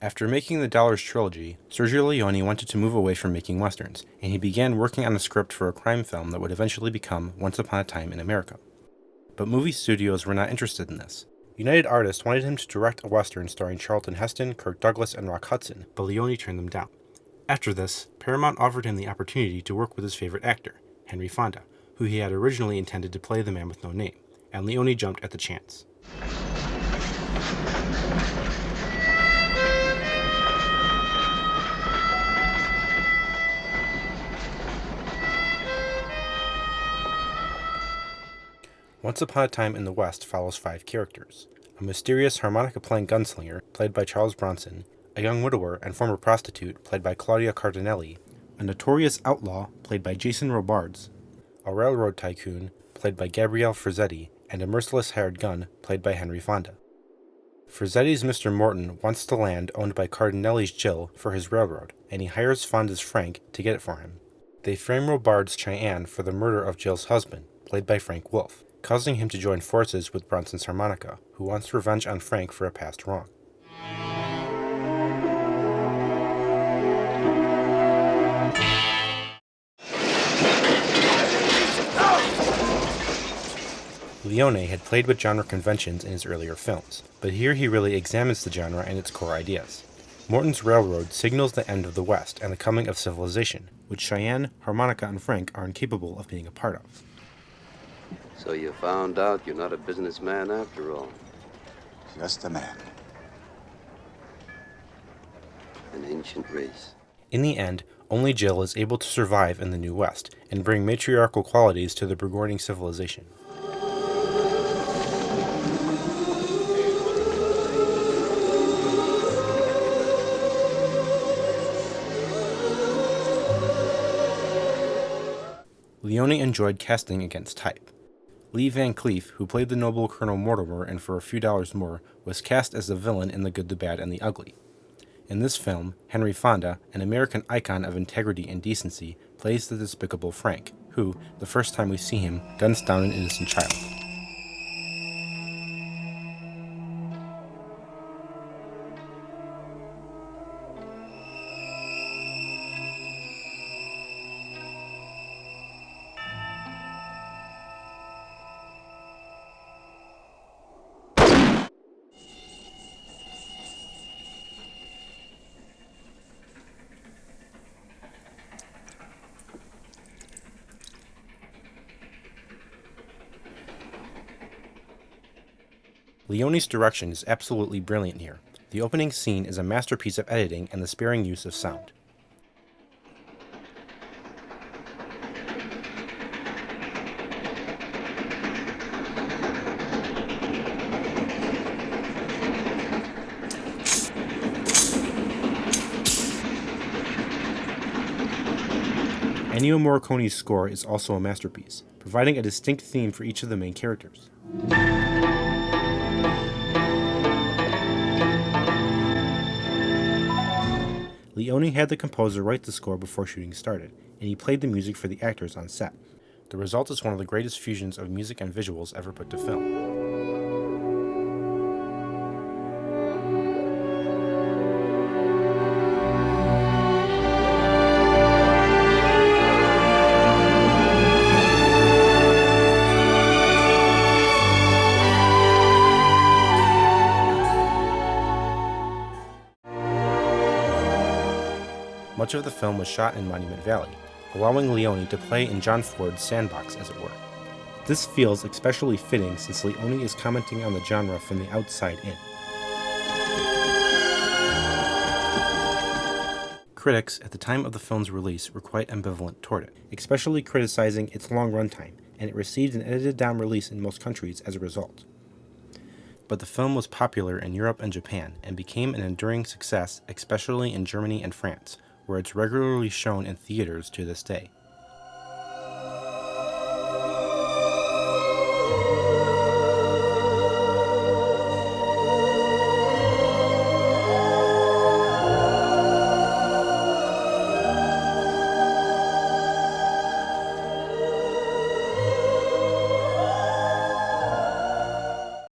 After making the Dollars trilogy, Sergio Leone wanted to move away from making westerns, and he began working on a script for a crime film that would eventually become Once Upon a Time in America. But movie studios were not interested in this. United Artists wanted him to direct a western starring Charlton Heston, Kirk Douglas, and Rock Hudson, but Leone turned them down. After this, Paramount offered him the opportunity to work with his favorite actor, Henry Fonda, who he had originally intended to play the man with no name, and Leone jumped at the chance. Once Upon a Time in the West follows 5 characters: a mysterious harmonica-playing gunslinger, played by Charles Bronson, a young widower and former prostitute, played by Claudia Cardinelli, a notorious outlaw, played by Jason Robards, a railroad tycoon, played by Gabriele Frizzetti, and a merciless hired gun, played by Henry Fonda. Frizzetti's Mr. Morton wants the land owned by Cardinelli's Jill for his railroad, and he hires Fonda's Frank to get it for him. They frame Robards' Cheyenne for the murder of Jill's husband, played by Frank Wolf, causing him to join forces with Bronson's harmonica, who wants revenge on Frank for a past wrong. Leone had played with genre conventions in his earlier films, but here he really examines the genre and its core ideas. Morton's Railroad signals the end of the West and the coming of civilization, which Cheyenne, harmonica, and Frank are incapable of being a part of. So you found out you're not a businessman after all. Just a man. An ancient race. In the end, only Jill is able to survive in the New West and bring matriarchal qualities to the burgeoning civilization. Leone enjoyed casting against type. Lee Van Cleef, who played the noble Colonel Mortimer and For a Few Dollars More, was cast as the villain in The Good, the Bad, and the Ugly. In this film, Henry Fonda, an American icon of integrity and decency, plays the despicable Frank, who, the first time we see him, guns down an innocent child. Leone's direction is absolutely brilliant here. The opening scene is a masterpiece of editing and the sparing use of sound. Ennio Morricone's score is also a masterpiece, providing a distinct theme for each of the main characters. Leone had the composer write the score before shooting started, and he played the music for the actors on set. The result is one of the greatest fusions of music and visuals ever put to film. Much of the film was shot in Monument Valley, allowing Leone to play in John Ford's sandbox, as it were. This feels especially fitting since Leone is commenting on the genre from the outside in. Critics, at the time of the film's release, were quite ambivalent toward it, especially criticizing its long runtime, and it received an edited-down release in most countries as a result. But the film was popular in Europe and Japan, and became an enduring success, especially in Germany and France, where it's regularly shown in theaters to this day.